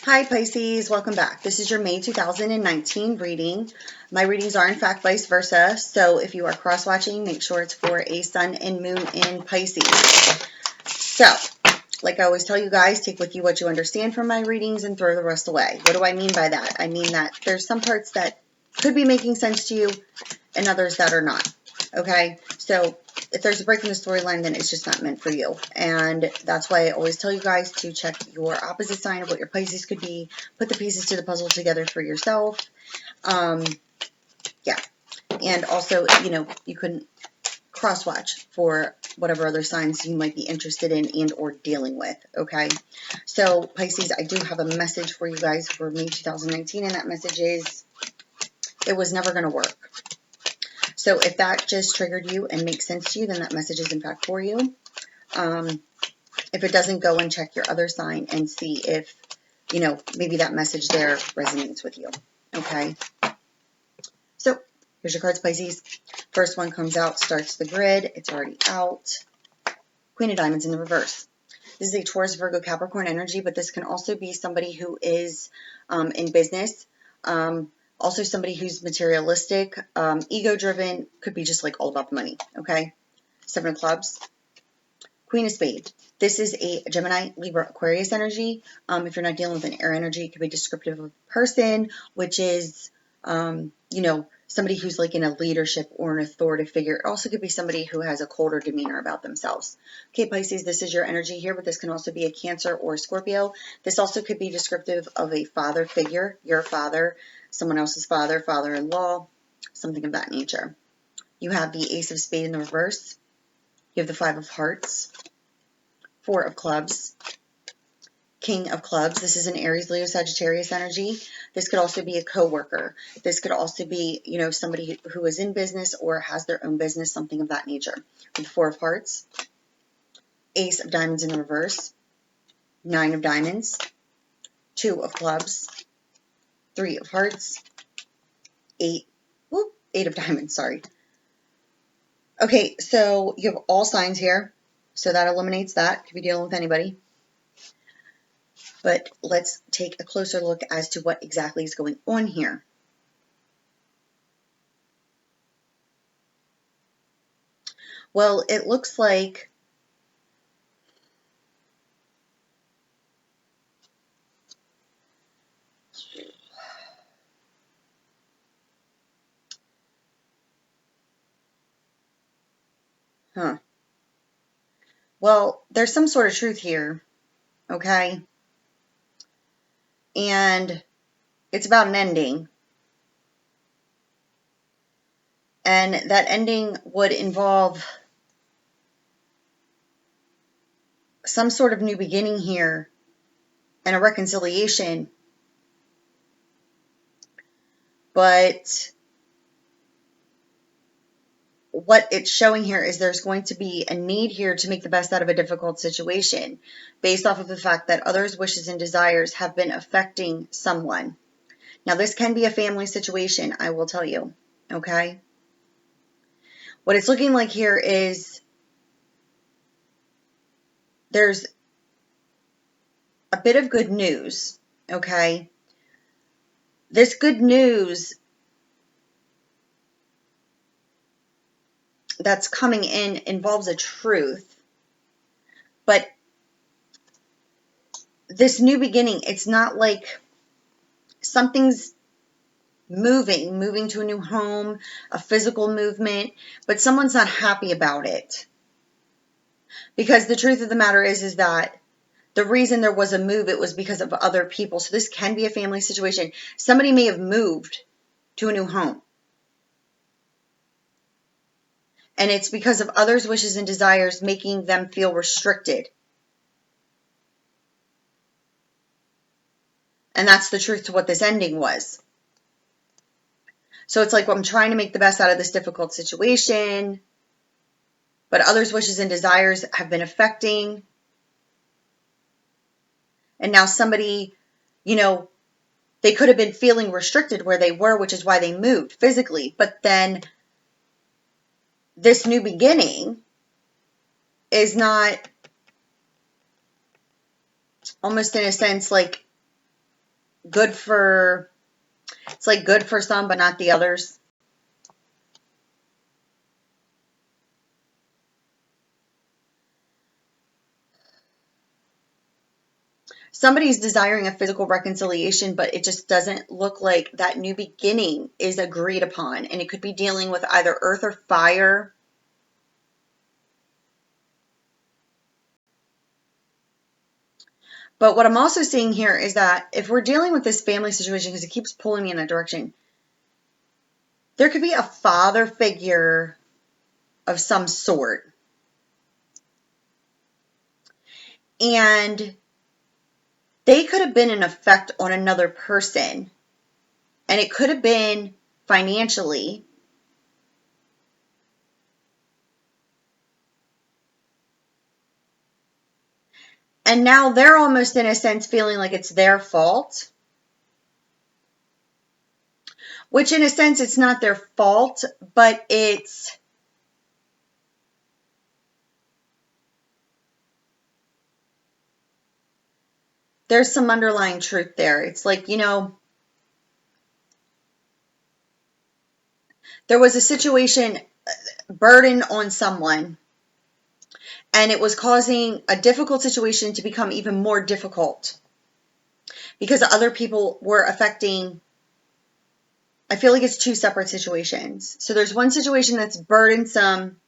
Hi Pisces, welcome back. This is your May 2019 reading. My readings are in fact vice versa, so if you are cross-watching, make sure it's for a sun and moon in Pisces. So, like I always tell you guys, take with you what you understand from my readings and throw the rest away. What do I mean by that? I mean that there's some parts that could be making sense to you and others that are not. Okay? So, if there's a break in the storyline, then it's just not meant for you. And that's why I always tell you guys to check your opposite sign of what your Pisces could be. Put the pieces to the puzzle together for yourself. Yeah. And also, you can cross-watch for whatever other signs you might be interested in and or dealing with, okay? So, Pisces, I do have a message for you guys for May 2019, and that message is, it was never going to work. So, if that just triggered you and makes sense to you, then that message is in fact for you. If it doesn't, go and check your other sign and see if, maybe that message there resonates with you, okay? So, here's your cards, Pisces. First one comes out, starts the grid. It's already out. Queen of Diamonds in the reverse. This is a Taurus, Virgo, Capricorn energy, but this can also be somebody who is in business. Also somebody who's materialistic, ego-driven, could be just like all about the money, okay? Seven of Clubs. Queen of Spades. This is a Gemini, Libra, Aquarius energy. If you're not dealing with an air energy, it could be descriptive of a person, which is, somebody who's like in a leadership or an authoritative figure. It also could be somebody who has a colder demeanor about themselves. Okay, Pisces, this is your energy here, but this can also be a Cancer or a Scorpio. This also could be descriptive of a father figure, your father, someone else's father, father-in-law, something of that nature. You have the Ace of Spades in the reverse. You have the Five of Hearts, Four of Clubs, King of Clubs. This is an Aries, Leo, Sagittarius energy. This could also be a co-worker. This could also be, somebody who is in business or has their own business, something of that nature. With Four of Hearts, Ace of Diamonds in the reverse, Nine of Diamonds, Two of Clubs, Three of Hearts, Eight of Diamonds, sorry. Okay, so you have all signs here, so that eliminates that. Could be dealing with anybody. But let's take a closer look as to what exactly is going on here. Well, it looks like well, there's some sort of truth here, okay? And it's about an ending. And that ending would involve some sort of new beginning here and a reconciliation. But what it's showing here is there's going to be a need here to make the best out of a difficult situation based off of the fact that others' wishes and desires have been affecting someone. Now, this can be a family situation, I will tell you, okay? What it's looking like here is there's a bit of good news, okay? This good news that's coming in involves a truth, but this new beginning, it's not like something's moving to a new home, a physical movement, but someone's not happy about it. Because the truth of the matter is that the reason there was a move, it was because of other people. So this can be a family situation. Somebody may have moved to a new home. And it's because of others' wishes and desires making them feel restricted. And that's the truth to what this ending was. So it's like, well, I'm trying to make the best out of this difficult situation, but others' wishes and desires have been affecting. And now somebody, they could have been feeling restricted where they were, which is why they moved physically. But then this new beginning is not, almost in a sense, like good for, it's like good for some, but not the others. Somebody's desiring a physical reconciliation, but it just doesn't look like that new beginning is agreed upon. And it could be dealing with either earth or fire. But what I'm also seeing here is that if we're dealing with this family situation, because it keeps pulling me in that direction, there could be a father figure of some sort. And they could have been an effect on another person. And it could have been financially. And now they're almost, in a sense, feeling like it's their fault. Which, in a sense, it's not their fault, but there's some underlying truth there. It's like, there was a situation, burden on someone, and it was causing a difficult situation to become even more difficult because other people were affecting. I feel like it's two separate situations. So there's one situation that's burdensome,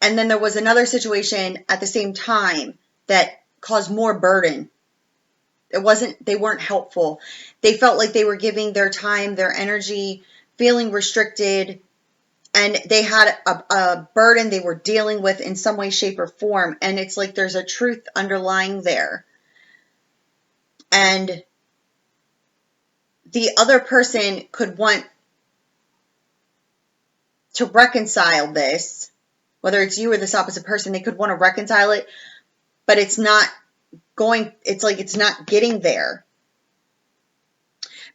and then there was another situation at the same time that caused more burden. They weren't helpful. They felt like they were giving their time, their energy, feeling restricted, and they had a burden they were dealing with in some way, shape, or form. And it's like there's a truth underlying there. And the other person could want to reconcile this, whether it's you or this opposite person, they could want to reconcile it, but it's not getting there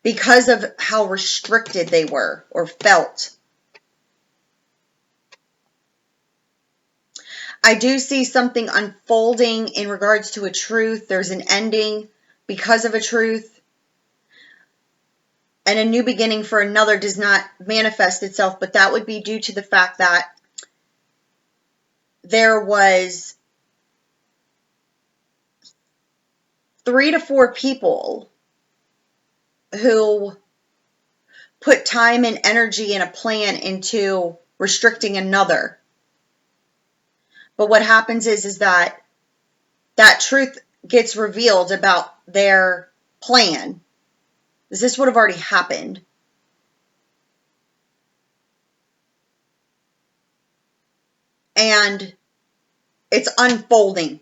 because of how restricted they were or felt. I do see something unfolding in regards to a truth. There's an ending because of a truth. And a new beginning for another does not manifest itself, but that would be due to the fact that there was 3 to 4 people who put time and energy and a plan into restricting another. But what happens is that truth gets revealed about their plan. This would have already happened. And it's unfolding.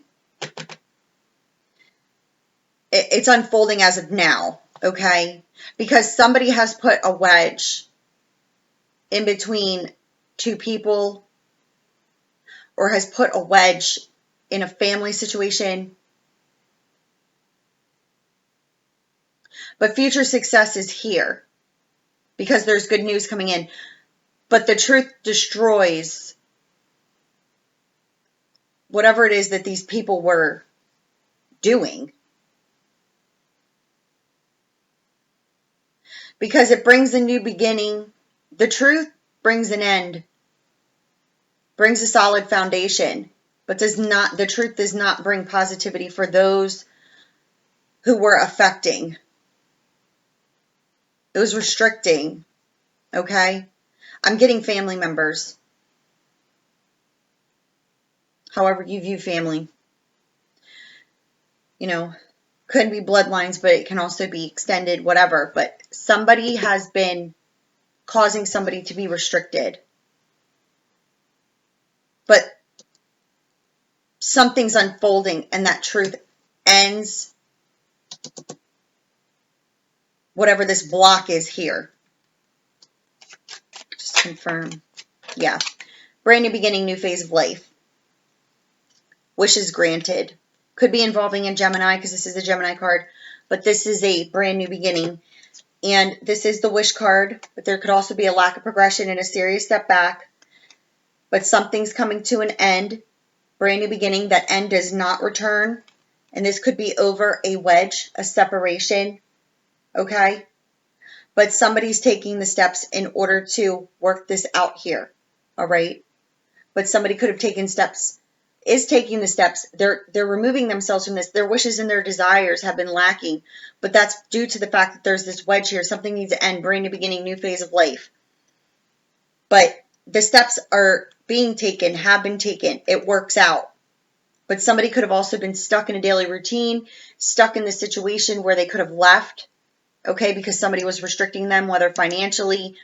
It's unfolding as of now, okay? Because somebody has put a wedge in between 2 people, or has put a wedge in a family situation. But future success is here because there's good news coming in. But the truth destroys whatever it is that these people were doing. Because it brings a new beginning. The truth brings an end. Brings a solid foundation. But the truth does not bring positivity for those who were affecting. It was restricting. Okay? I'm getting family members. However you view family. Could be bloodlines, but it can also be extended, whatever. But somebody has been causing somebody to be restricted. But something's unfolding, and that truth ends whatever this block is here. Just confirm. Yeah. Brand new beginning, new phase of life. Wishes granted. Could be involving a Gemini, because this is a Gemini card. But this is a brand new beginning. And this is the wish card. But there could also be a lack of progression and a serious step back. But something's coming to an end. Brand new beginning. That end does not return. And this could be over a wedge, a separation, okay? But somebody's taking the steps in order to work this out here, all right? But somebody could have taken steps, is taking the steps. They're removing themselves from this. Their wishes and their desires have been lacking, but that's due to the fact that there's this wedge here. Something needs to end, brand new beginning, new phase of life. But the steps are being taken, have been taken. It works out. But somebody could have also been stuck in a daily routine, stuck in this situation where they could have left, okay, because somebody was restricting them, whether financially,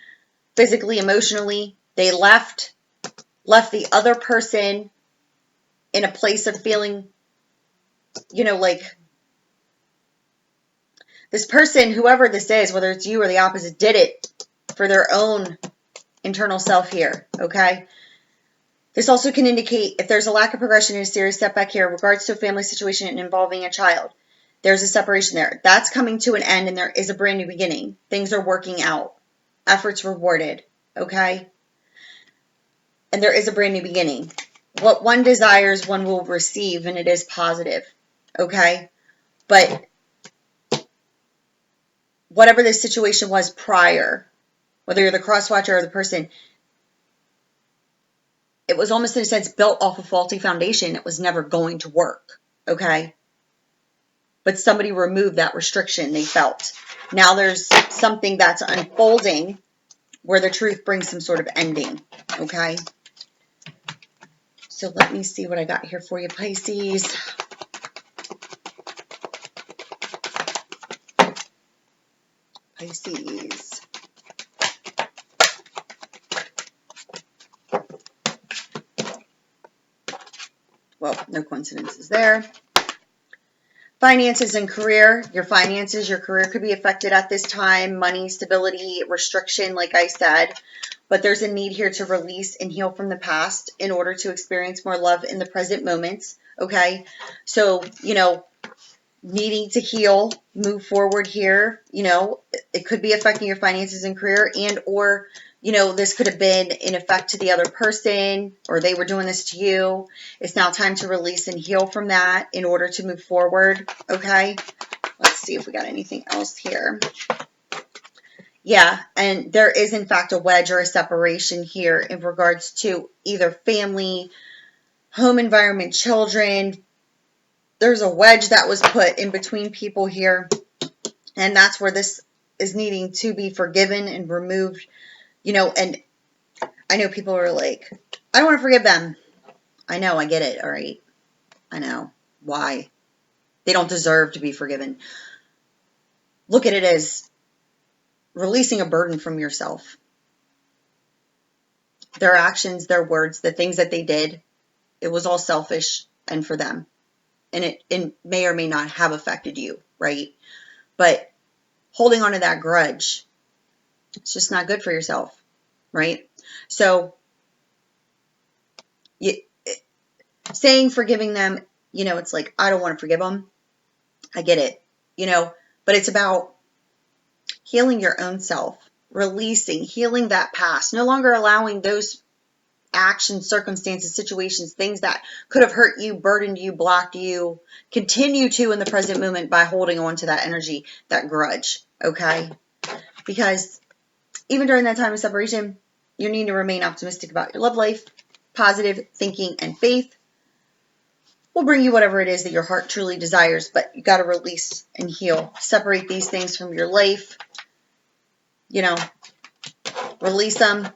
physically, emotionally. They left the other person in a place of feeling, you know, like this person, whoever this is, whether it's you or the opposite, did it for their own internal self here, okay? This also can indicate if there's a lack of progression and a serious setback here in regards to a family situation and involving a child. There's a separation there. That's coming to an end, and there is a brand new beginning. Things are working out. Efforts rewarded, okay? And there is a brand new beginning. What one desires, one will receive, and it is positive, okay? But whatever the situation was prior, whether you're the cross-watcher or the person, it was almost in a sense built off a faulty foundation. It was never going to work, okay? But somebody removed that restriction they felt. Now there's something that's unfolding where the truth brings some sort of ending, okay? So let me see what I got here for you, Pisces. Pisces. Well, no coincidences there. Finances and career. Your finances, your career could be affected at this time. Money, stability, restriction, like I said. But there's a need here to release and heal from the past in order to experience more love in the present moments. Okay? So, you know, needing to heal, move forward here. You know, it could be affecting your finances and career, and or, you know, this could have been in effect to the other person, or they were doing this to you. It's now time to release and heal from that in order to move forward. Okay? Let's see if we got anything else here. Yeah, and there is, in fact, a wedge or a separation here in regards to either family, home environment, children. There's a wedge that was put in between people here, and that's where this is needing to be forgiven and removed, you know. And I know people are like, I don't want to forgive them. I know, I get it, all right? I know. Why? They don't deserve to be forgiven. Look at it as releasing a burden from yourself. Their actions, their words, the things that they did, it was all selfish and for them. And it may or may not have affected you, right? But holding on to that grudge, it's just not good for yourself, right? So saying forgiving them, you know, it's like, I don't want to forgive them. I get it, you know, but it's about healing your own self, releasing, healing that past, no longer allowing those actions, circumstances, situations, things that could have hurt you, burdened you, blocked you, continue to in the present moment by holding on to that energy, that grudge, okay? Because even during that time of separation, you need to remain optimistic about your love life. Positive thinking and faith will bring you whatever it is that your heart truly desires, but you got to release and heal. Separate these things from your life, you know, release them,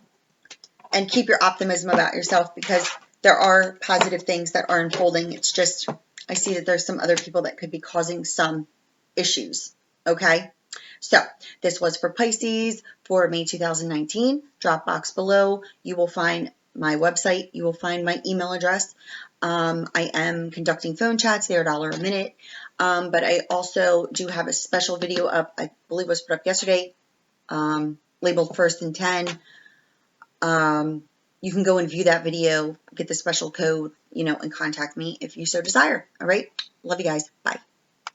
and keep your optimism about yourself, because there are positive things that are unfolding. It's just, I see that there's some other people that could be causing some issues, okay? So this was for Pisces for May 2019. Drop box below. You will find my website. You will find my email address. I am conducting phone chats. They're $1 a minute. But I also do have a special video up, I believe it was put up yesterday, labeled First and 10. You can go and view that video, get the special code, you know, and contact me if you so desire. All right. Love you guys. Bye.